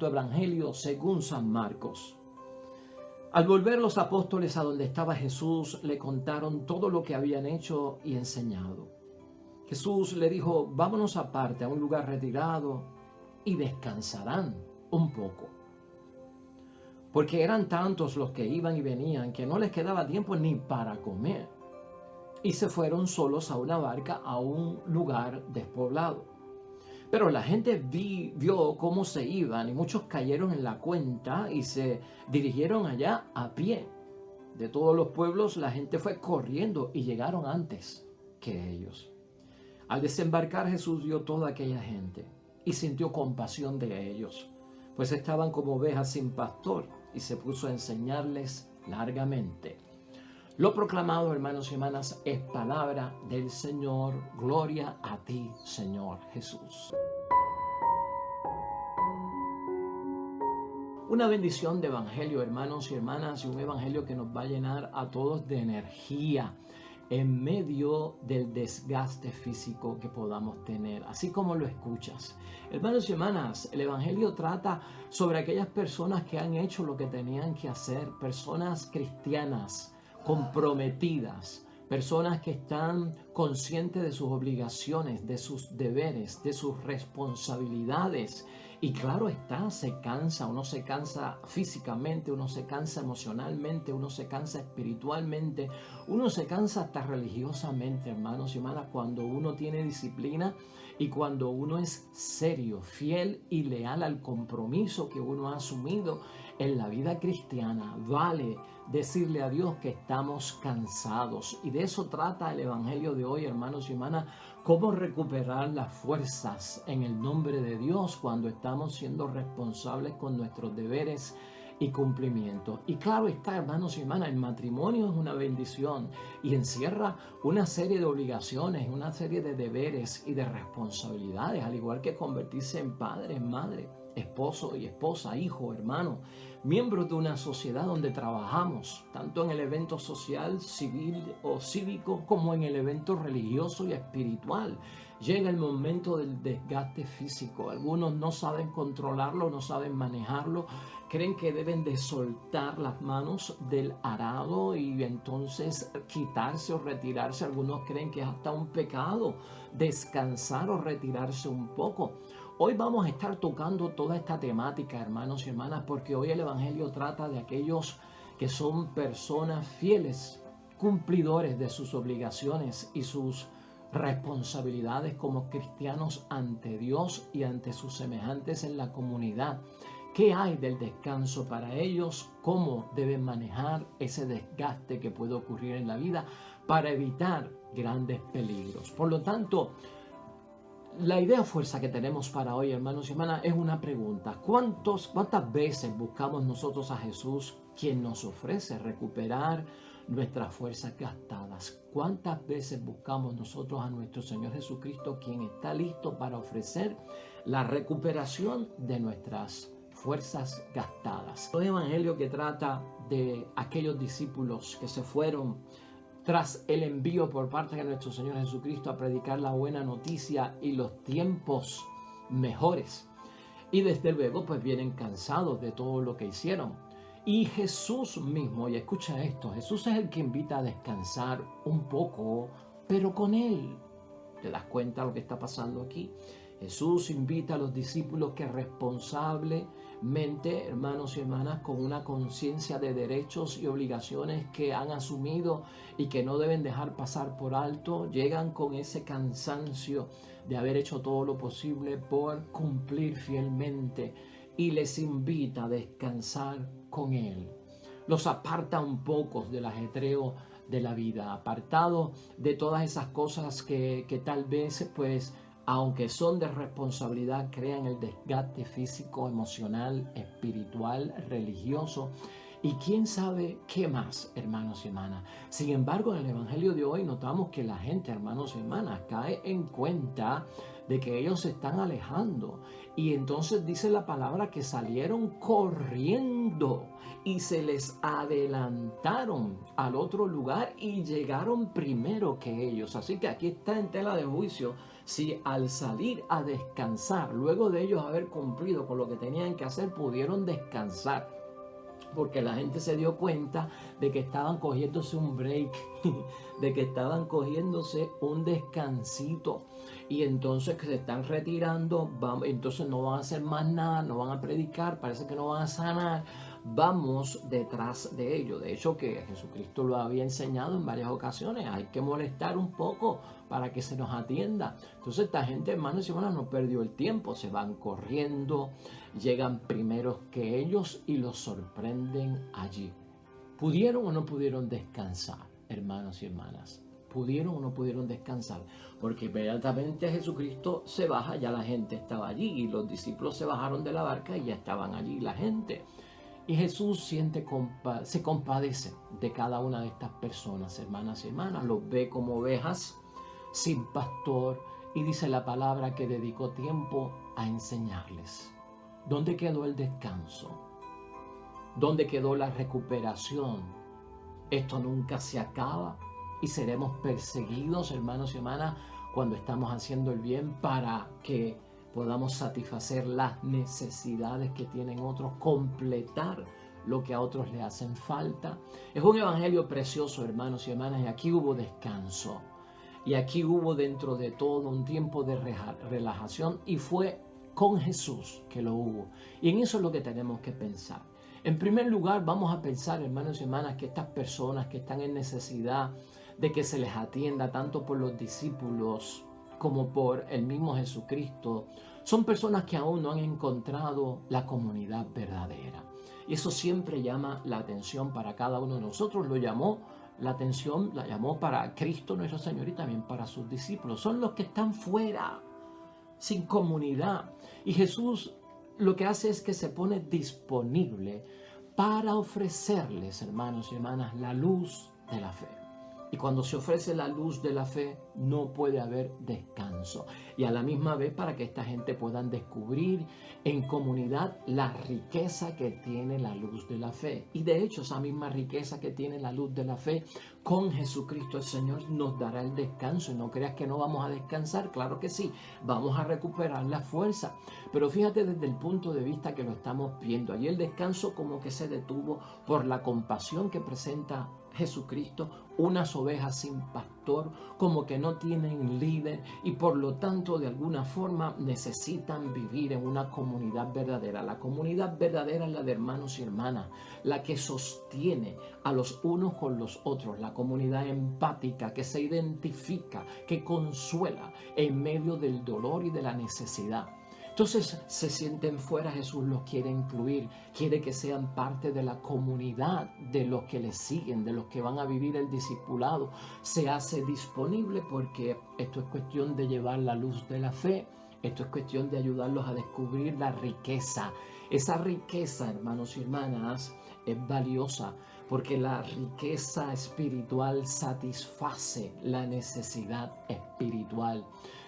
Santo Evangelio según San Marcos. Al volver los apóstoles a donde estaba Jesús, le contaron todo lo que habían hecho y enseñado. Jesús le dijo: vámonos aparte a un lugar retirado y descansarán un poco. Porque eran tantos los que iban y venían que no les quedaba tiempo ni para comer. Y se fueron solos a una barca a un lugar despoblado. Pero la gente vio cómo se iban y muchos cayeron en la cuenta y se dirigieron allá a pie. De todos los pueblos la gente fue corriendo y llegaron antes que ellos. Al desembarcar, Jesús vio toda aquella gente y sintió compasión de ellos, pues estaban como ovejas sin pastor, y se puso a enseñarles largamente. Lo proclamado, hermanos y hermanas, es palabra del Señor. Gloria a ti, Señor Jesús. Una bendición de evangelio, hermanos y hermanas, y un evangelio que nos va a llenar a todos de energía en medio del desgaste físico que podamos tener, así como lo escuchas. Hermanos y hermanas, el evangelio trata sobre aquellas personas que han hecho lo que tenían que hacer, personas cristianas, comprometidas, personas que están conscientes de sus obligaciones, de sus deberes, de sus responsabilidades. Y claro está, se cansa, uno se cansa físicamente, uno se cansa emocionalmente, uno se cansa espiritualmente, uno se cansa hasta religiosamente, hermanos y hermanas, cuando uno tiene disciplina y cuando uno es serio, fiel y leal al compromiso que uno ha asumido en la vida cristiana. Vale decirle a Dios que estamos cansados, y de eso trata el evangelio de hoy, hermanos y hermanas, cómo recuperar las fuerzas en el nombre de Dios cuando estamos siendo responsables con nuestros deberes y cumplimientos. Y claro está, hermanos y hermanas, el matrimonio es una bendición y encierra una serie de obligaciones, una serie de deberes y de responsabilidades, al igual que convertirse en padre, en madre, esposo y esposa, hijo, hermano, miembros de una sociedad donde trabajamos, tanto en el evento social, civil o cívico, como en el evento religioso y espiritual. Llega el momento del desgaste físico. Algunos no saben controlarlo, no saben manejarlo, creen que deben de soltar las manos del arado y entonces quitarse o retirarse. Algunos creen que es hasta un pecado descansar o retirarse un poco. Hoy vamos a estar tocando toda esta temática, hermanos y hermanas, porque hoy el evangelio trata de aquellos que son personas fieles, cumplidores de sus obligaciones y sus responsabilidades como cristianos ante Dios y ante sus semejantes en la comunidad. ¿Qué hay del descanso para ellos? ¿Cómo deben manejar ese desgaste que puede ocurrir en la vida para evitar grandes peligros? Por lo tanto, la idea fuerza que tenemos para hoy, hermanos y hermanas, es una pregunta. ¿Cuántas veces buscamos nosotros a Jesús, quien nos ofrece recuperar nuestras fuerzas gastadas? ¿Cuántas veces buscamos nosotros a nuestro Señor Jesucristo, quien está listo para ofrecer la recuperación de nuestras fuerzas gastadas? Un evangelio que trata de aquellos discípulos que se fueron tras el envío por parte de nuestro Señor Jesucristo a predicar la buena noticia y los tiempos mejores. Y desde luego pues vienen cansados de todo lo que hicieron. Y Jesús mismo, y escucha esto, Jesús es el que invita a descansar un poco, pero con Él. ¿Te das cuenta de lo que está pasando aquí? Jesús invita a los discípulos que responsablemente, hermanos y hermanas, con una conciencia de derechos y obligaciones que han asumido y que no deben dejar pasar por alto, llegan con ese cansancio de haber hecho todo lo posible por cumplir fielmente, y les invita a descansar con Él. Los aparta un poco del ajetreo de la vida, apartado de todas esas cosas que tal vez pues, aunque son de responsabilidad, crean el desgaste físico, emocional, espiritual, religioso y quién sabe qué más, hermanos y hermanas. Sin embargo, en el evangelio de hoy notamos que la gente, hermanos y hermanas, cae en cuenta de que ellos se están alejando, y entonces dice la palabra que salieron corriendo y se les adelantaron al otro lugar y llegaron primero que ellos. Así que aquí está en tela de juicio si al salir a descansar, luego de ellos haber cumplido con lo que tenían que hacer, pudieron descansar. Porque la gente se dio cuenta de que estaban cogiéndose un break, de que estaban cogiéndose un descansito. Y entonces que se están retirando, entonces no van a hacer más nada, no van a predicar, parece que no van a sanar. Vamos detrás de ello. De hecho, que Jesucristo lo había enseñado en varias ocasiones. Hay que molestar un poco para que se nos atienda. Entonces esta gente, hermanos y hermanas, no perdió el tiempo. Se van corriendo, llegan primeros que ellos y los sorprenden allí. ¿Pudieron o no pudieron descansar, hermanos y hermanas? ¿Pudieron o no pudieron descansar? Porque inmediatamente Jesucristo se baja, ya la gente estaba allí y los discípulos se bajaron de la barca y ya estaban allí la gente. Y Jesús se compadece de cada una de estas personas, hermanas y hermanas. Los ve como ovejas sin pastor y dice la palabra que dedicó tiempo a enseñarles. ¿Dónde quedó el descanso? ¿Dónde quedó la recuperación? Esto nunca se acaba y seremos perseguidos, hermanos y hermanas, cuando estamos haciendo el bien para que podamos satisfacer las necesidades que tienen otros, completar lo que a otros le hacen falta. Es un evangelio precioso, hermanos y hermanas, y aquí hubo descanso. Y aquí hubo dentro de todo un tiempo de relajación y fue con Jesús que lo hubo. Y en eso es lo que tenemos que pensar. En primer lugar, vamos a pensar, hermanos y hermanas, que estas personas que están en necesidad de que se les atienda tanto por los discípulos como por el mismo Jesucristo, son personas que aún no han encontrado la comunidad verdadera. Y eso siempre llama la atención para cada uno de nosotros. Lo llamó la atención, la llamó para Cristo nuestro Señor y también para sus discípulos. Son los que están fuera, sin comunidad. Y Jesús lo que hace es que se pone disponible para ofrecerles, hermanos y hermanas, la luz de la fe. Y cuando se ofrece la luz de la fe, no puede haber descanso. Y a la misma vez para que esta gente puedan descubrir en comunidad la riqueza que tiene la luz de la fe. Y de hecho, esa misma riqueza que tiene la luz de la fe, con Jesucristo el Señor nos dará el descanso. Y no creas que no vamos a descansar, claro que sí, vamos a recuperar la fuerza. Pero fíjate desde el punto de vista que lo estamos viendo. Allí el descanso como que se detuvo por la compasión que presenta Jesucristo, unas ovejas sin pastor, como que no tienen líder y por lo tanto de alguna forma necesitan vivir en una comunidad verdadera. La comunidad verdadera es la de hermanos y hermanas, la que sostiene a los unos con los otros, la comunidad empática que se identifica, que consuela en medio del dolor y de la necesidad. Entonces se sienten fuera, Jesús los quiere incluir, quiere que sean parte de la comunidad de los que le siguen, de los que van a vivir el discipulado. Se hace disponible porque esto es cuestión de llevar la luz de la fe, esto es cuestión de ayudarlos a descubrir la riqueza. Esa riqueza, hermanos y hermanas, es valiosa porque la riqueza espiritual satisface la necesidad espiritual.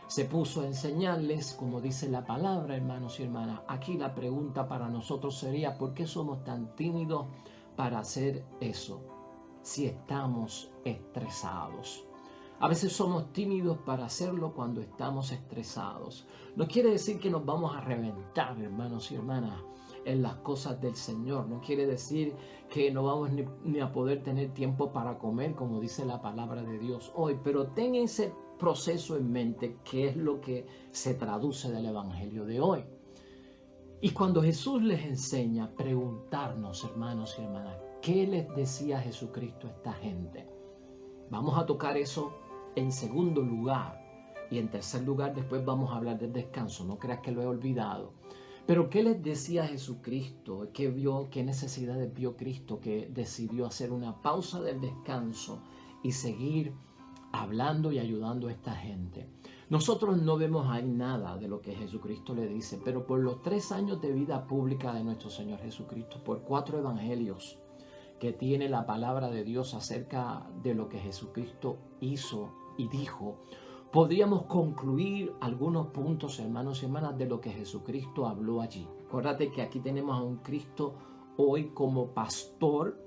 Se puso a enseñarles, como dice la palabra, hermanos y hermanas. Aquí la pregunta para nosotros sería, ¿por qué somos tan tímidos para hacer eso si estamos estresados? A veces somos tímidos para hacerlo cuando estamos estresados. No quiere decir que nos vamos a reventar, hermanos y hermanas, en las cosas del Señor. No quiere decir que no vamos ni a poder tener tiempo para comer, como dice la palabra de Dios hoy. Pero ten ese proceso en mente, que es lo que se traduce del Evangelio de hoy. Y cuando Jesús les enseña a preguntarnos, hermanos y hermanas, ¿qué les decía Jesucristo a esta gente? Vamos a tocar eso en segundo lugar. Y en tercer lugar, después vamos a hablar del descanso. No creas que lo he olvidado. Pero ¿qué les decía Jesucristo? ¿Qué necesidades vio Cristo que decidió hacer una pausa del descanso y seguir hablando y ayudando a esta gente? Nosotros no vemos ahí nada de lo que Jesucristo le dice, pero por los 3 años de vida pública de nuestro Señor Jesucristo, por 4 evangelios que tiene la palabra de Dios acerca de lo que Jesucristo hizo y dijo, podríamos concluir algunos puntos, hermanos y hermanas, de lo que Jesucristo habló allí. Acuérdate que aquí tenemos a un Cristo hoy como pastor,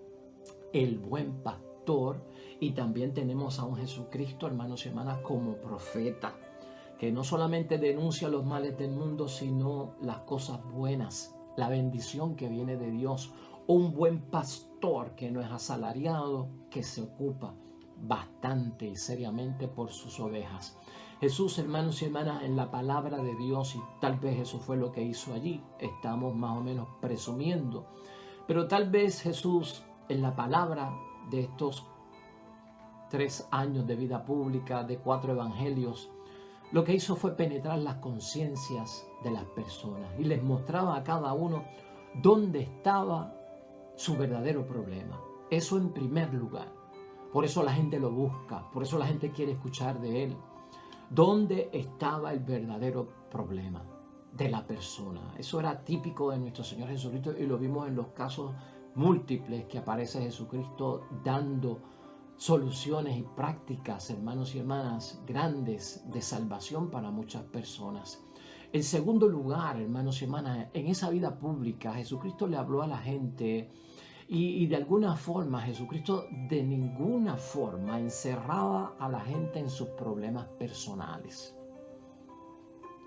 el buen pastor, y también tenemos a un Jesucristo, hermanos y hermanas, como profeta, que no solamente denuncia los males del mundo, sino las cosas buenas, la bendición que viene de Dios. Un buen pastor que no es asalariado, que se ocupa bastante y seriamente por sus ovejas. Jesús, hermanos y hermanas, en la palabra de Dios, y tal vez eso fue lo que hizo allí, estamos más o menos presumiendo, pero tal vez Jesús en la palabra de estos 3 años de vida pública, de 4 evangelios, lo que hizo fue penetrar las conciencias de las personas y les mostraba a cada uno dónde estaba su verdadero problema. Eso en primer lugar. Por eso la gente lo busca, por eso la gente quiere escuchar de él. ¿Dónde estaba el verdadero problema de la persona? Eso era típico de nuestro Señor Jesucristo y lo vimos en los casos múltiples que aparece Jesucristo dando soluciones y prácticas, hermanos y hermanas, grandes de salvación para muchas personas. En segundo lugar, hermanos y hermanas, en esa vida pública Jesucristo le habló a la gente y de alguna forma Jesucristo de ninguna forma encerraba a la gente en sus problemas personales.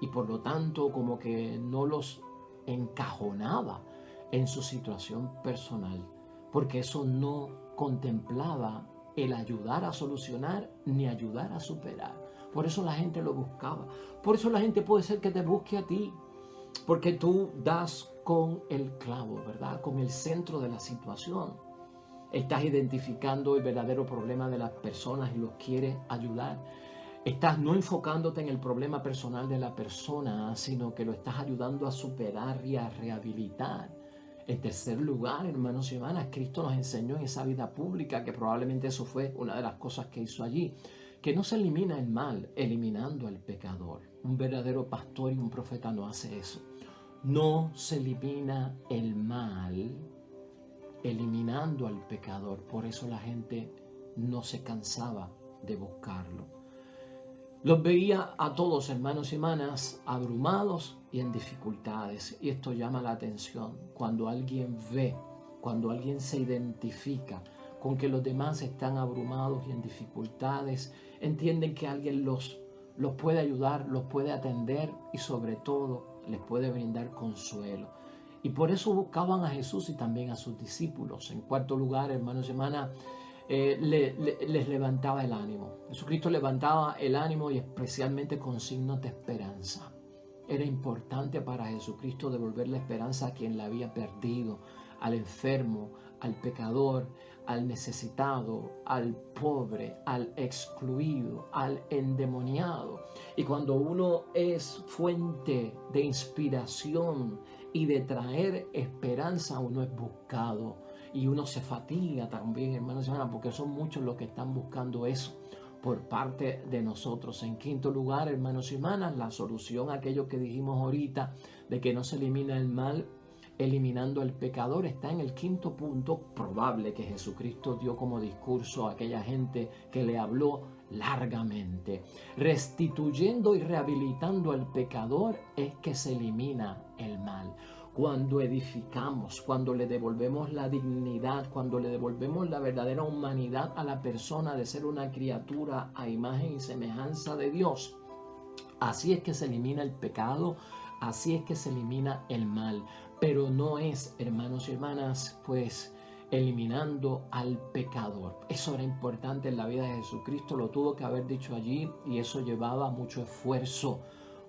Y por lo tanto como que no los encajonaba en su situación personal, porque eso no contemplaba el ayudar a solucionar ni ayudar a superar. Por eso la gente lo buscaba. Por eso la gente puede ser que te busque a ti, porque tú das con el clavo, ¿verdad? Con el centro de la situación. Estás identificando el verdadero problema de las personas y los quieres ayudar. Estás no enfocándote en el problema personal de la persona, sino que lo estás ayudando a superar y a rehabilitar. En tercer lugar, hermanos y hermanas, Cristo nos enseñó en esa vida pública, que probablemente eso fue una de las cosas que hizo allí, que no se elimina el mal eliminando al pecador. Un verdadero pastor y un profeta no hace eso. No se elimina el mal eliminando al pecador. Por eso la gente no se cansaba de buscarlo. Los veía a todos, hermanos y hermanas, abrumados y en dificultades. Y esto llama la atención. Cuando alguien ve, cuando alguien se identifica con que los demás están abrumados y en dificultades, entienden que alguien los puede ayudar, los puede atender y sobre todo les puede brindar consuelo. Y por eso buscaban a Jesús y también a sus discípulos. En cuarto lugar, hermanos y hermanas, les levantaba el ánimo. Jesucristo levantaba el ánimo y especialmente con signos de esperanza. Era importante para Jesucristo devolver la esperanza a quien la había perdido, al enfermo, al pecador, al necesitado, al pobre, al excluido, al endemoniado. Y cuando uno es fuente de inspiración y de traer esperanza, uno es buscado. Y uno se fatiga también, hermanos y hermanas, porque son muchos los que están buscando eso por parte de nosotros. En quinto lugar, hermanos y hermanas, la solución a aquello que dijimos ahorita, de que no se elimina el mal eliminando al pecador, está en el quinto punto probable que Jesucristo dio como discurso a aquella gente que le habló largamente. Restituyendo y rehabilitando al pecador es que se elimina el mal. Cuando edificamos, cuando le devolvemos la dignidad, cuando le devolvemos la verdadera humanidad a la persona de ser una criatura a imagen y semejanza de Dios, así es que se elimina el pecado, así es que se elimina el mal. Pero no es, hermanos y hermanas, pues eliminando al pecador. Eso era importante en la vida de Jesucristo, lo tuvo que haber dicho allí y eso llevaba mucho esfuerzo,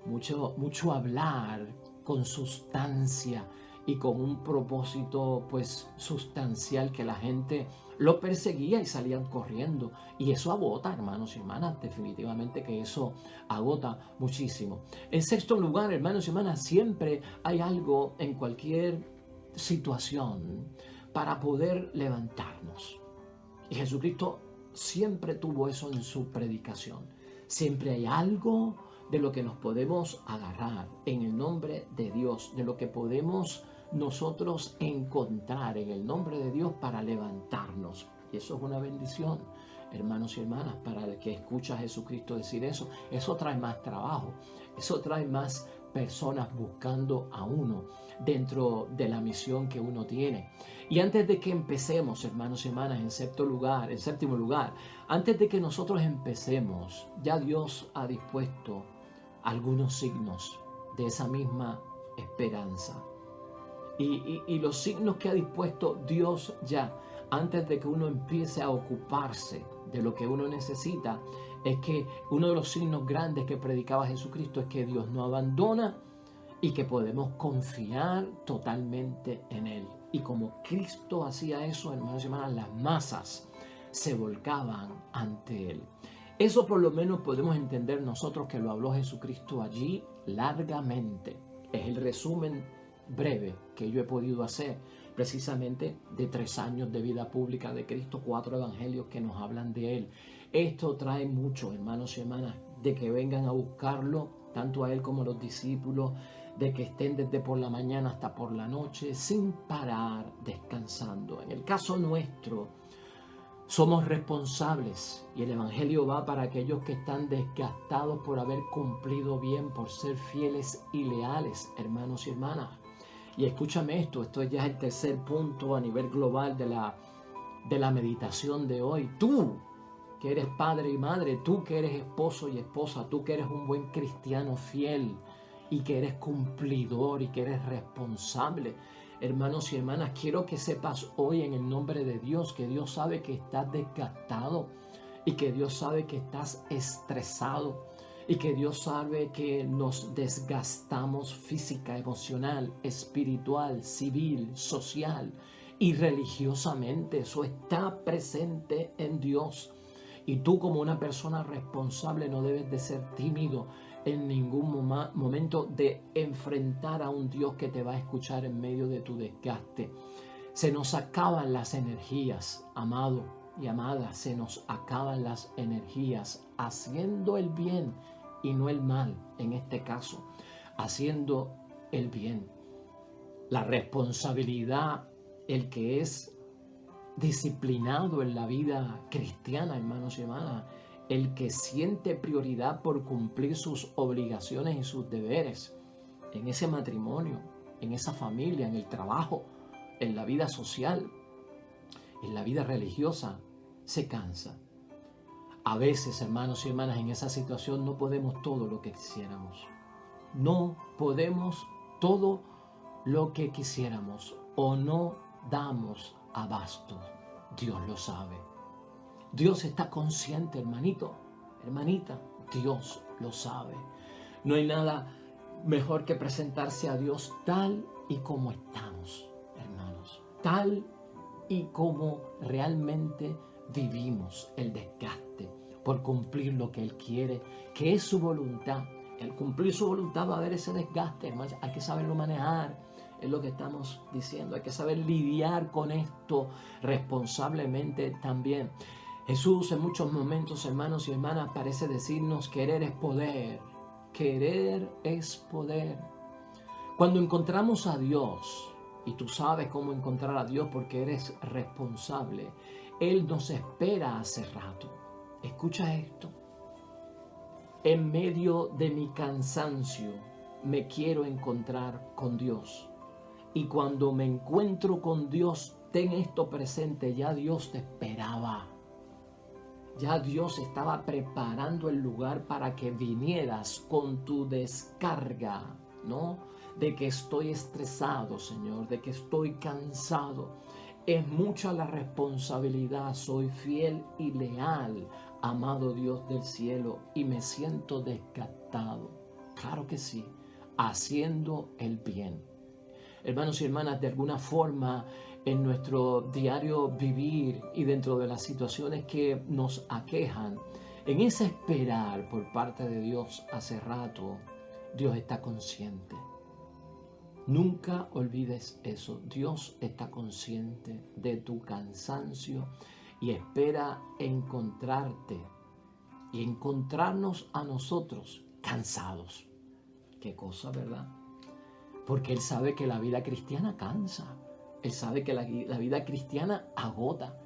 mucho hablar con sustancia y con un propósito pues sustancial, que la gente lo perseguía y salían corriendo. Y eso agota, hermanos y hermanas, definitivamente que eso agota muchísimo. En sexto lugar, hermanos y hermanas, siempre hay algo en cualquier situación para poder levantarnos. Y Jesucristo siempre tuvo eso en su predicación. Siempre hay algo de lo que nos podemos agarrar en el nombre de Dios, de lo que podemos nosotros encontrar en el nombre de Dios para levantarnos. Y eso es una bendición, hermanos y hermanas, para el que escucha a Jesucristo decir eso. Eso trae más trabajo, eso trae más personas buscando a uno dentro de la misión que uno tiene. Y antes de que empecemos, hermanos y hermanas, en séptimo lugar, antes de que nosotros empecemos, ya Dios ha dispuesto algunos signos de esa misma esperanza. Y los signos que ha dispuesto Dios ya, antes de que uno empiece a ocuparse de lo que uno necesita, es que uno de los signos grandes que predicaba Jesucristo es que Dios no abandona y que podemos confiar totalmente en Él. Y como Cristo hacía eso, hermanos y hermanas, las masas se volcaban ante Él. Eso por lo menos podemos entender nosotros, que lo habló Jesucristo allí largamente. Es el resumen breve que yo he podido hacer precisamente de 3 años de vida pública de Cristo, 4 evangelios que nos hablan de Él. Esto trae mucho, hermanos y hermanas, de que vengan a buscarlo, tanto a Él como a los discípulos, de que estén desde por la mañana hasta por la noche, sin parar, descansando. En el caso nuestro, somos responsables y el evangelio va para aquellos que están desgastados por haber cumplido bien, por ser fieles y leales, hermanos y hermanas. Y escúchame esto ya es el tercer punto a nivel global de la meditación de hoy. Tú que eres padre y madre, tú que eres esposo y esposa, tú que eres un buen cristiano fiel y que eres cumplidor y que eres responsable. Hermanos y hermanas, quiero que sepas hoy en el nombre de Dios que Dios sabe que estás desgastado y que Dios sabe que estás estresado y que Dios sabe que nos desgastamos física, emocional, espiritual, civil, social y religiosamente. Eso está presente en Dios. Y tú, como una persona responsable, no debes de ser tímido en ningún momento de enfrentar a un Dios que te va a escuchar en medio de tu desgaste. Se nos acaban las energías, amado y amada, se nos acaban las energías haciendo el bien y no el mal, en este caso, haciendo el bien. La responsabilidad, el que es disciplinado en la vida cristiana, hermanos y hermanas, el que siente prioridad por cumplir sus obligaciones y sus deberes en ese matrimonio, en esa familia, en el trabajo, en la vida social, en la vida religiosa, se cansa. A veces, hermanos y hermanas, en esa situación no podemos todo lo que quisiéramos. No podemos todo lo que quisiéramos o no damos abasto. Dios lo sabe. Dios está consciente, hermanito, hermanita. Dios lo sabe. No hay nada mejor que presentarse a Dios tal y como estamos, hermanos. Tal y como realmente vivimos el desgaste por cumplir lo que Él quiere, que es su voluntad. Al cumplir su voluntad va a haber ese desgaste, hermanos. Hay que saberlo manejar. Es lo que estamos diciendo. Hay que saber lidiar con esto responsablemente también. Jesús en muchos momentos, hermanos y hermanas, parece decirnos: querer es poder. Querer es poder. Cuando encontramos a Dios, y tú sabes cómo encontrar a Dios porque eres responsable, Él nos espera hace rato. Escucha esto. En medio de mi cansancio, me quiero encontrar con Dios. Y cuando me encuentro con Dios, ten esto presente: ya Dios te esperaba. Ya Dios estaba preparando el lugar para que vinieras con tu descarga, ¿no? De que estoy estresado, Señor, de que estoy cansado. Es mucha la responsabilidad, soy fiel y leal, amado Dios del cielo, y me siento desgastado. Claro que sí, haciendo el bien. Hermanos y hermanas, de alguna forma, en nuestro diario vivir y dentro de las situaciones que nos aquejan, en ese esperar por parte de Dios hace rato, Dios está consciente. Nunca olvides eso. Dios está consciente de tu cansancio y espera encontrarte y encontrarnos a nosotros cansados. Qué cosa, ¿verdad? Porque Él sabe que la vida cristiana cansa. Él sabe que la vida cristiana agota.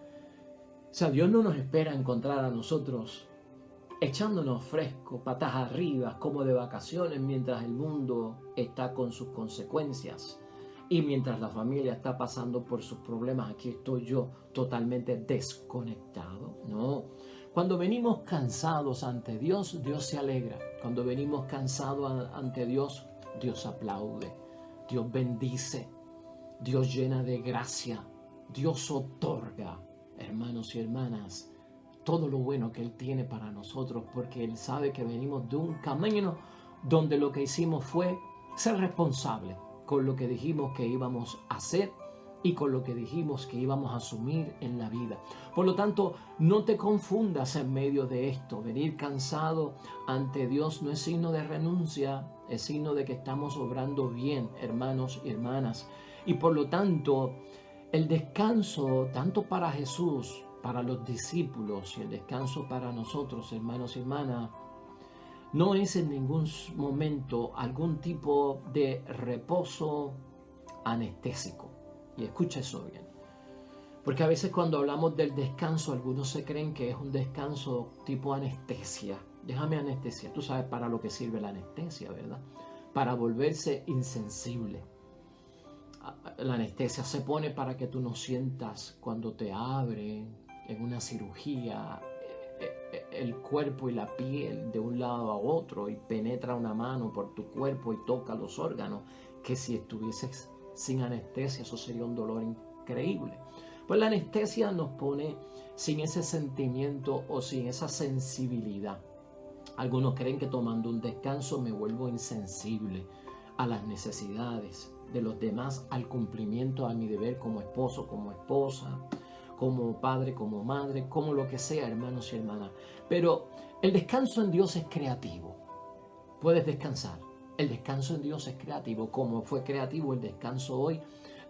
O sea, Dios no nos espera encontrar a nosotros echándonos fresco, patas arriba, como de vacaciones, mientras el mundo está con sus consecuencias y mientras la familia está pasando por sus problemas. Aquí estoy yo totalmente desconectado. No, cuando venimos cansados ante Dios, Dios se alegra. Cuando venimos cansados ante Dios, Dios aplaude, Dios bendice, Dios llena de gracia, Dios otorga, hermanos y hermanas, todo lo bueno que Él tiene para nosotros, porque Él sabe que venimos de un camino donde lo que hicimos fue ser responsables con lo que dijimos que íbamos a hacer y con lo que dijimos que íbamos a asumir en la vida. Por lo tanto, no te confundas en medio de esto. Venir cansado ante Dios no es signo de renuncia, es signo de que estamos obrando bien, hermanos y hermanas. Y por lo tanto, el descanso, tanto para Jesús, para los discípulos, y el descanso para nosotros, hermanos y hermanas, no es en ningún momento algún tipo de reposo anestésico. Y escucha eso bien. Porque a veces cuando hablamos del descanso, algunos se creen que es un descanso tipo anestesia. Déjame anestesia. Tú sabes para lo que sirve la anestesia, ¿verdad? Para volverse insensible. La anestesia se pone para que tú no sientas cuando te abren en una cirugía el cuerpo y la piel de un lado a otro y penetra una mano por tu cuerpo y toca los órganos, que si estuvieses sin anestesia eso sería un dolor increíble. Pues la anestesia nos pone sin ese sentimiento o sin esa sensibilidad. Algunos creen que tomando un descanso me vuelvo insensible a las necesidades de los demás, al cumplimiento a mi deber como esposo, como esposa, como padre, como madre, como lo que sea, hermanos y hermanas. Pero el descanso en Dios es creativo. Puedes descansar. El descanso en Dios es creativo, como fue creativo el descanso hoy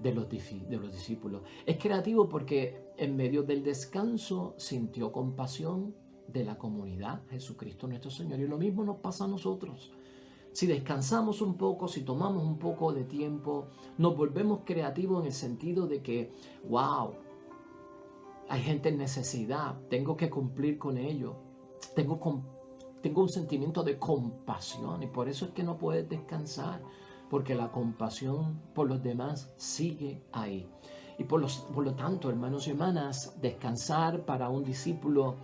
de los discípulos. Es creativo porque en medio del descanso sintió compasión de la comunidad, Jesucristo nuestro Señor. Y lo mismo nos pasa a nosotros. Si descansamos un poco, si tomamos un poco de tiempo, nos volvemos creativos en el sentido de que, wow, hay gente en necesidad, tengo que cumplir con ello, tengo un sentimiento de compasión y por eso es que no puedes descansar, porque la compasión por los demás sigue ahí. Y por lo tanto, hermanos y hermanas, descansar para un discípulo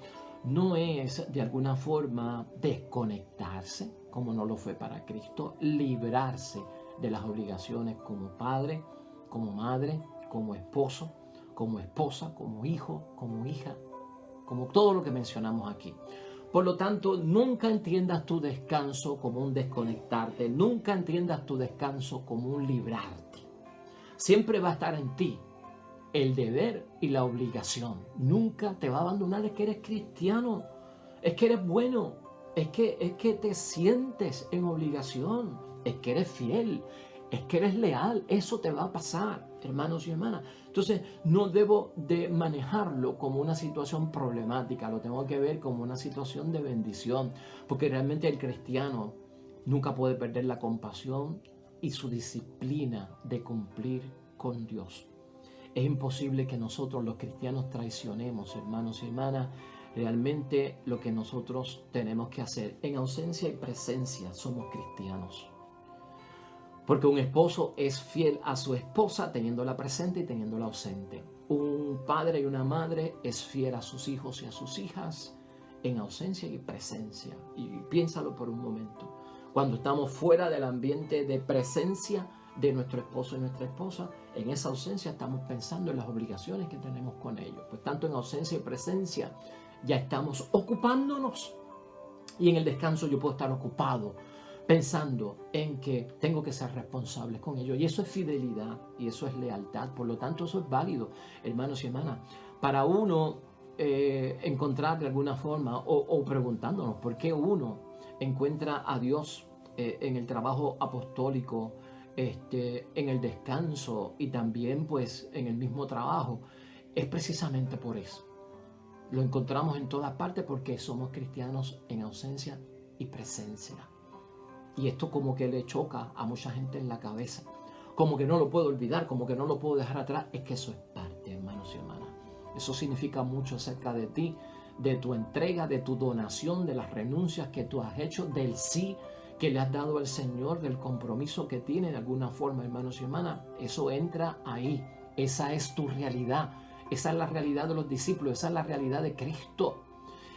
no es de alguna forma desconectarse, como no lo fue para Cristo, librarse de las obligaciones como padre, como madre, como esposo, como esposa, como hijo, como hija, como todo lo que mencionamos aquí. Por lo tanto, nunca entiendas tu descanso como un desconectarte, nunca entiendas tu descanso como un librarte. Siempre va a estar en ti el deber y la obligación. Nunca te va a abandonar. Es que eres cristiano, es que eres bueno, es que te sientes en obligación, es que eres fiel, es que eres leal. Eso te va a pasar, hermanos y hermanas. Entonces no debo de manejarlo como una situación problemática, lo tengo que ver como una situación de bendición, porque realmente el cristiano nunca puede perder la compasión y su disciplina de cumplir con Dios. Es imposible que nosotros los cristianos traicionemos, hermanos y hermanas. Realmente lo que nosotros tenemos que hacer, en ausencia y presencia, somos cristianos. Porque un esposo es fiel a su esposa teniéndola presente y teniéndola ausente. Un padre y una madre es fiel a sus hijos y a sus hijas en ausencia y presencia. Y piénsalo por un momento. Cuando estamos fuera del ambiente de presencia de nuestro esposo y nuestra esposa, en esa ausencia estamos pensando en las obligaciones que tenemos con ellos. Pues tanto en ausencia y presencia ya estamos ocupándonos. Y en el descanso yo puedo estar ocupado pensando en que tengo que ser responsable con ellos. Y eso es fidelidad y eso es lealtad. Por lo tanto, eso es válido, hermanos y hermanas. Para uno encontrar de alguna forma o preguntándonos por qué uno encuentra a Dios en el trabajo apostólico, en el descanso y también pues en el mismo trabajo, es precisamente por eso. Lo encontramos en todas partes porque somos cristianos en ausencia y presencia. Y esto como que le choca a mucha gente en la cabeza. Como que no lo puedo olvidar, como que no lo puedo dejar atrás. Es que eso es parte, hermanos y hermanas. Eso significa mucho acerca de ti, de tu entrega, de tu donación, de las renuncias que tú has hecho, del sí que le has dado al Señor, del compromiso que tiene de alguna forma, hermanos y hermanas. Eso entra ahí. Esa es tu realidad. Esa es la realidad de los discípulos. Esa es la realidad de Cristo.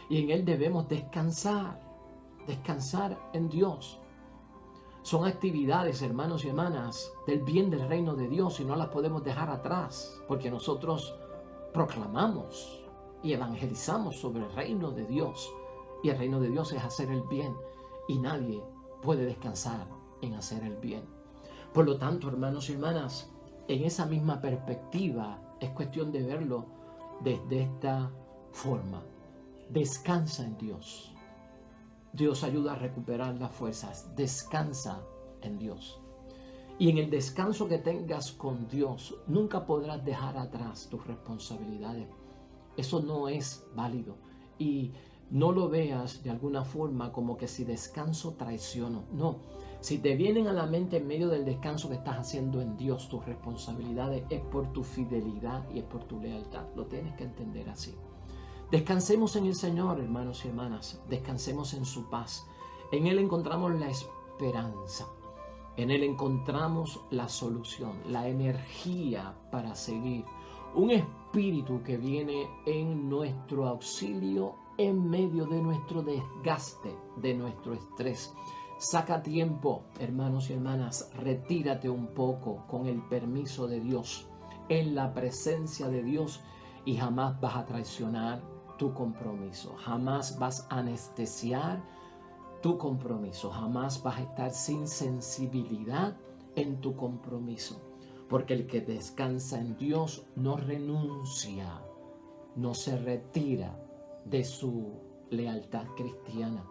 Y en Él debemos descansar. Descansar en Dios. Son actividades, hermanos y hermanas, del bien del reino de Dios y no las podemos dejar atrás, porque nosotros proclamamos y evangelizamos sobre el reino de Dios. Y el reino de Dios es hacer el bien y nadie puede descansar en hacer el bien. Por lo tanto, hermanos y hermanas, en esa misma perspectiva es cuestión de verlo desde esta forma. Descansa en Dios. Dios ayuda a recuperar las fuerzas. Descansa en Dios. Y en el descanso que tengas con Dios, nunca podrás dejar atrás tus responsabilidades. Eso no es válido. Y no lo veas de alguna forma como que si descanso traiciono. No. Si te vienen a la mente en medio del descanso que estás haciendo en Dios, tus responsabilidades, es por tu fidelidad y es por tu lealtad. Lo tienes que entender así. Descansemos en el Señor, hermanos y hermanas. Descansemos en su paz. En Él encontramos la esperanza. En Él encontramos la solución, la energía para seguir. Un espíritu que viene en nuestro auxilio en medio de nuestro desgaste, de nuestro estrés. Saca tiempo, hermanos y hermanas. Retírate un poco con el permiso de Dios, en la presencia de Dios, y jamás vas a traicionar tu compromiso, jamás vas a anestesiar tu compromiso, jamás vas a estar sin sensibilidad en tu compromiso, porque el que descansa en Dios no renuncia, no se retira de su lealtad cristiana,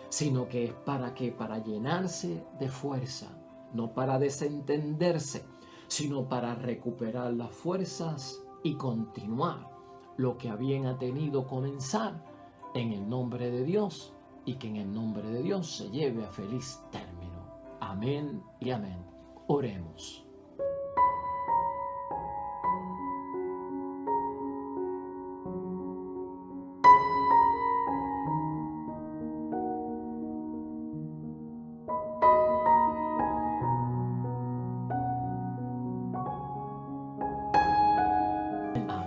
sino que es para qué, para llenarse de fuerza, no para desentenderse, sino para recuperar las fuerzas y continuar lo que a bien ha tenido comenzar en el nombre de Dios, y que en el nombre de Dios se lleve a feliz término. Amén y amén. Oremos.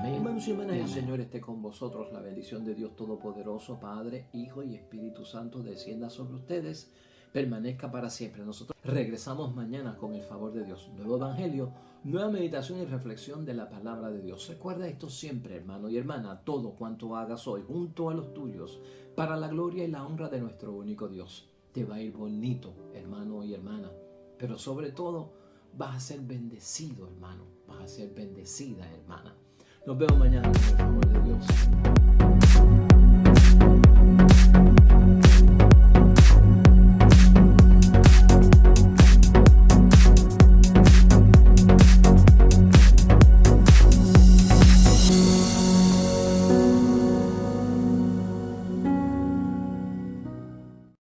Hermanos y hermanas, el Señor esté con vosotros. La bendición de Dios Todopoderoso, Padre, Hijo y Espíritu Santo, descienda sobre ustedes, permanezca para siempre. Nosotros regresamos mañana con el favor de Dios. Nuevo Evangelio, nueva meditación y reflexión de la palabra de Dios. Recuerda esto siempre, hermano y hermana: todo cuanto hagas hoy junto a los tuyos, para la gloria y la honra de nuestro único Dios. Te va a ir bonito, hermano y hermana, pero sobre todo vas a ser bendecido, hermano. Vas a ser bendecida, hermana. Nos vemos mañana con el favor de Dios.